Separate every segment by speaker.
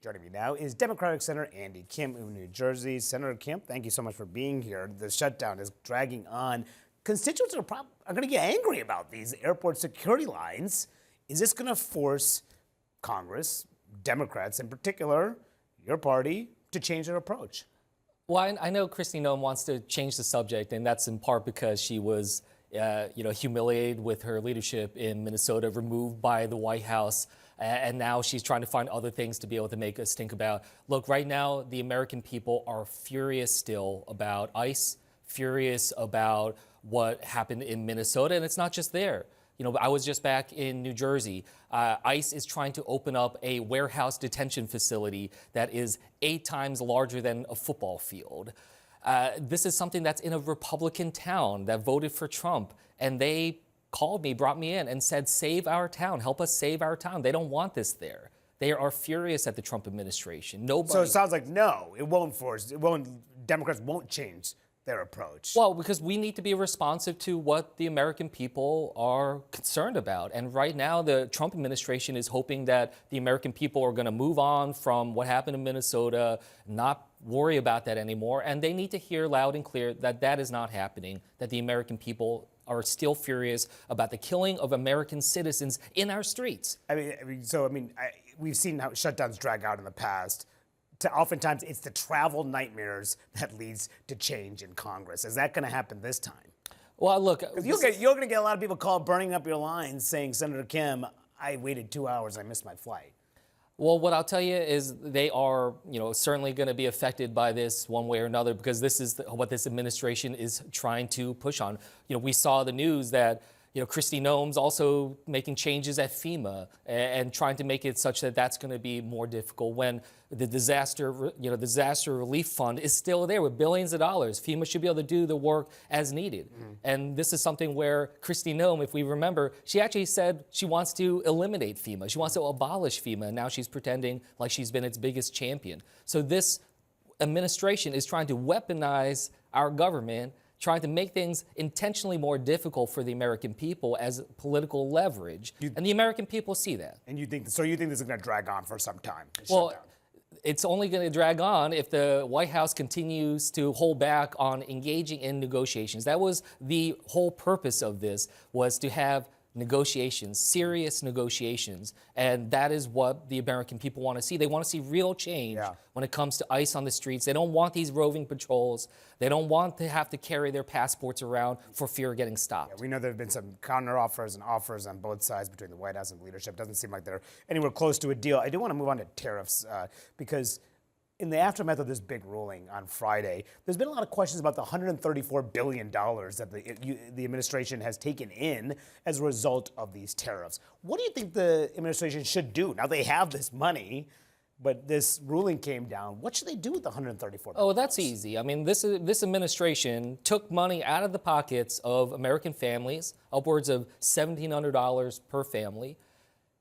Speaker 1: Joining me now is Democratic Senator Andy Kim of New Jersey. Senator Kim, thank you so much for being here. The shutdown is dragging on. Constituents are going to get angry about these airport security lines. Is this going to force Congress, Democrats in particular, your party, to change their approach?
Speaker 2: Well, I know Kristi Noem wants to change the subject, and that's in part because she was, humiliated with her leadership in Minnesota, removed by the White House, and now she's trying to find other things to be able to make us think about. Look, right now, the American people are furious still about ICE, furious about what happened in Minnesota, and it's not just there. You know, I was just back in New Jersey. ICE is trying to open up a warehouse detention facility that is 8 times larger than a football field. This is something that's in a Republican town that voted for Trump, and they called me, brought me in, and said, save our town, help us save our town. They don't want this there. They are furious at the Trump administration. Nobody.
Speaker 1: So it sounds like no, Democrats won't change their approach.
Speaker 2: Well, because we need to be responsive to what the American people are concerned about. And right now, the Trump administration is hoping that the American people are going to move on from what happened in Minnesota, not worry about that anymore. And they need to hear loud and clear that that is not happening, that the American people are still furious about the killing of American citizens in our streets.
Speaker 1: We've seen how shutdowns drag out in the past. Oftentimes, it's the travel nightmares that leads to change in Congress. Is that going to happen this time?
Speaker 2: Well, look,
Speaker 1: you're going to get a lot of people called burning up your lines saying, Senator Kim, I waited 2 hours, I missed my flight.
Speaker 2: Well, what I'll tell you is they are, certainly going to be affected by this one way or another, because this is what this administration is trying to push on. We saw the news that Kristi Noem's also making changes at FEMA and trying to make it such that that's going to be more difficult when the disaster relief fund is still there with billions of dollars. FEMA should be able to do the work as needed. And this is something where Kristi Noem, if we remember, she actually said she wants to eliminate FEMA. She wants to abolish FEMA. And now she's pretending like she's been its biggest champion. So this administration is trying to weaponize our government, trying to make things intentionally more difficult for the American people as political leverage. And the American people see that.
Speaker 1: And you think this is going to drag on for some time?
Speaker 2: Well, it's only going to drag on if the White House continues to hold back on engaging in negotiations. That was the whole purpose of this, was to have negotiations, serious negotiations, and that is what the American people want to see. They want to see real change when it comes to ICE on the streets. They don't want these roving patrols. They don't want to have to carry their passports around for fear of getting stopped.
Speaker 1: Yeah, we know there have been some counter-offers and offers on both sides between the White House and leadership. Doesn't seem like they're anywhere close to a deal. I do want to move on to tariffs because in the aftermath of this big ruling on Friday, there's been a lot of questions about the $134 billion that the administration has taken in as a result of these tariffs. What do you think the administration should do? Now they have this money, but this ruling came down. What should they do with the $134 billion?
Speaker 2: Oh, that's easy. I mean, this administration took money out of the pockets of American families, upwards of $1,700 per family.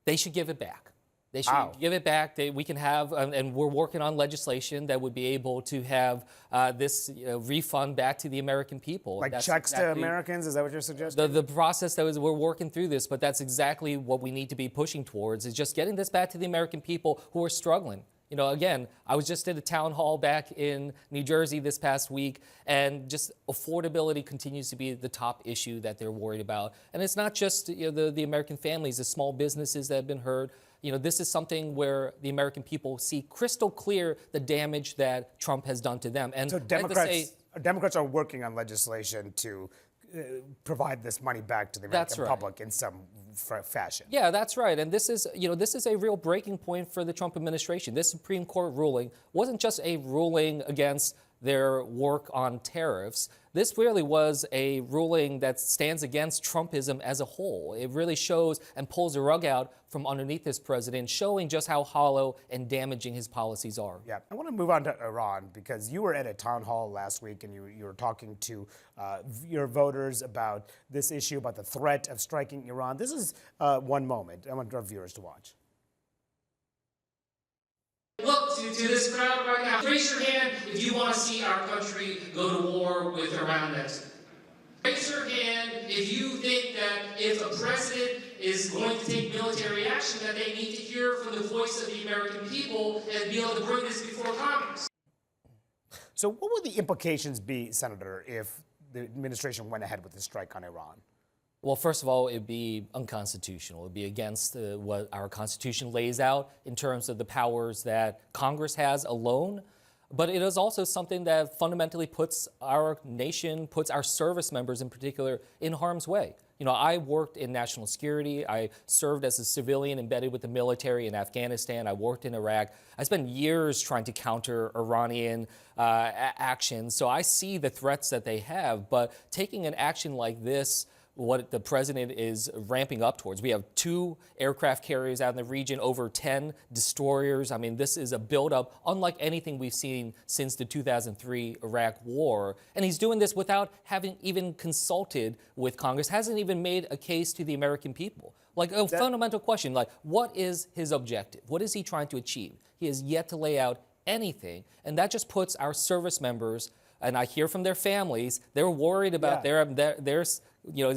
Speaker 2: They should give it back. They should give it back. We can have, and we're working on legislation that would be able to have this refund back to the American people.
Speaker 1: Like checks to Americans? Is that what you're suggesting?
Speaker 2: The process we're working through this, but that's exactly what we need to be pushing towards, is just getting this back to the American people who are struggling. Again, I was just at a town hall back in New Jersey this past week, and just affordability continues to be the top issue that they're worried about. And it's not just the American families, the small businesses that have been hurt. This is something where the American people see crystal clear the damage that Trump has done to them. And
Speaker 1: so Democrats are working on legislation to provide this money back to the American public in some fashion.
Speaker 2: Yeah, that's right. And this is a real breaking point for the Trump administration. This Supreme Court ruling wasn't just a ruling against their work on tariffs. This really was a ruling that stands against Trumpism as a whole. It really shows and pulls the rug out from underneath this president, showing just how hollow and damaging his policies are.
Speaker 1: Yeah, I want to move on to Iran, because you were at a town hall last week and you were talking to your voters about this issue, about the threat of striking Iran. This is one moment I want our viewers to watch.
Speaker 3: Look to this crowd right now. Raise your hand if you want to see our country go to war with Iran next. Raise your hand if you think that if a president is going to take military action, that they need to hear from the voice of the American people and be able to bring this before Congress.
Speaker 1: So what would the implications be, Senator, if the administration went ahead with the strike on Iran?
Speaker 2: Well, first of all, it'd be unconstitutional. It'd be against what our Constitution lays out in terms of the powers that Congress has alone. But it is also something that fundamentally puts our nation, puts our service members in particular, in harm's way. You know, I worked in national security. I served as a civilian embedded with the military in Afghanistan. I worked in Iraq. I spent years trying to counter Iranian actions. So I see the threats that they have. But taking an action like this, what the president is ramping up towards. We have 2 aircraft carriers out in the region, over 10 destroyers. I mean, this is a buildup unlike anything we've seen since the 2003 Iraq War. And he's doing this without having even consulted with Congress, hasn't even made a case to the American people. Like a fundamental question, like what is his objective? What is he trying to achieve? He has yet to lay out anything. And that just puts our service members, and I hear from their families, they're worried about their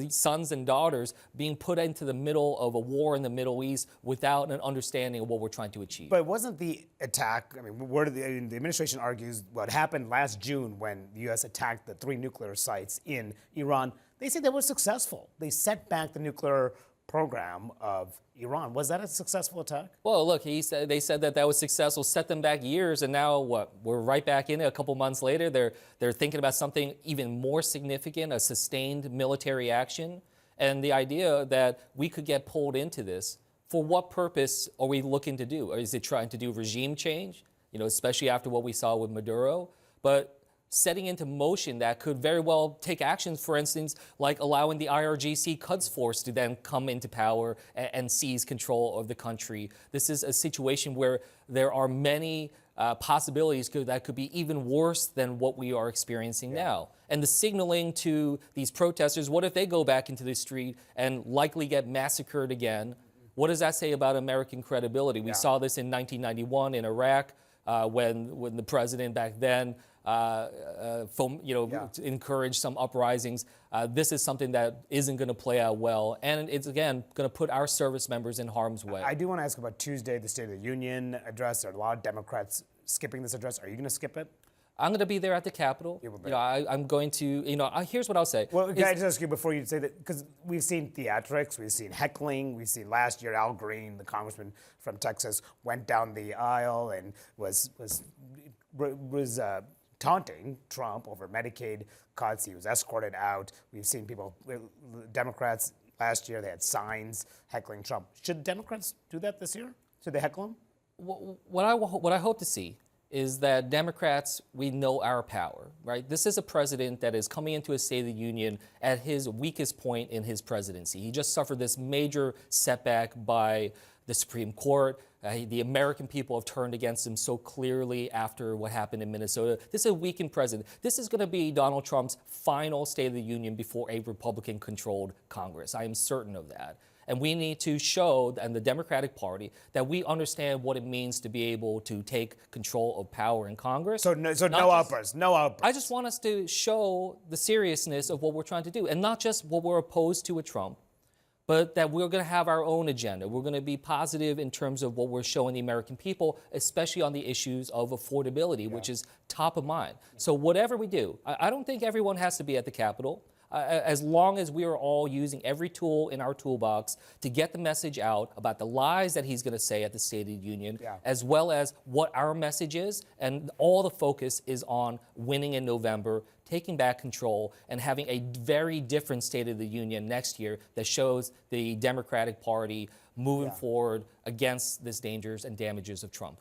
Speaker 2: sons and daughters being put into the middle of a war in the Middle East without an understanding of what we're trying to achieve.
Speaker 1: But wasn't the attack, I mean, the administration argues what happened last June when the U.S. attacked the 3 nuclear sites in Iran, they said they were successful. They set back the nuclear program of Iran. Was that a successful attack?
Speaker 2: Well, look, they said that was successful, set them back years, and now what? We're right back in it a couple months later. They're thinking about something even more significant, a sustained military action. And the idea that we could get pulled into this, for what purpose are we looking to do? Or is it trying to do regime change? You know, especially after what we saw with Maduro. But setting into motion that could very well take actions, for instance, like allowing the IRGC Quds Force to then come into power and seize control of the country. This is a situation where there are many possibilities that could be even worse than what we are experiencing now. And the signaling to these protesters, what if they go back into the street and likely get massacred again? What does that say about American credibility? We saw this in 1991 in Iraq when the president back then encourage some uprisings. This is something that isn't going to play out well, and it's again going to put our service members in harm's way.
Speaker 1: I do want to ask about Tuesday, the State of the Union address. There are a lot of Democrats skipping this address. Are you going to skip it?
Speaker 2: I'm going to be there at the Capitol. I'm going to, here's what I'll say.
Speaker 1: Well, can I just ask you before you say that, because we've seen theatrics, we've seen heckling, we've seen last year Al Green, the congressman from Texas, went down the aisle and was taunting Trump over Medicaid cuts. He was escorted out. We've seen people, Democrats last year, they had signs heckling Trump. Should Democrats do that this year? Should they heckle him?
Speaker 2: What I hope to see is that Democrats, we know our power, right? This is a president that is coming into a State of the Union at his weakest point in his presidency. He just suffered this major setback by the Supreme Court. The American people have turned against him so clearly after what happened in Minnesota. This is a weakened president. This is going to be Donald Trump's final State of the Union before a Republican-controlled Congress. I am certain of that. And we need to show, and the Democratic Party, that we understand what it means to be able to take control of power in Congress.
Speaker 1: So no outbursts, no outbursts.
Speaker 2: I just want us to show the seriousness of what we're trying to do, and not just what we're opposed to with Trump, but that we're going to have our own agenda. We're going to be positive in terms of what we're showing the American people, especially on the issues of affordability, which is top of mind. So whatever we do, I don't think everyone has to be at the Capitol. As long as we are all using every tool in our toolbox to get the message out about the lies that he's going to say at the State of the Union, as well as what our message is, and all the focus is on winning in November, taking back control, and having a very different State of the Union next year that shows the Democratic Party moving forward against this dangers and damages of Trump.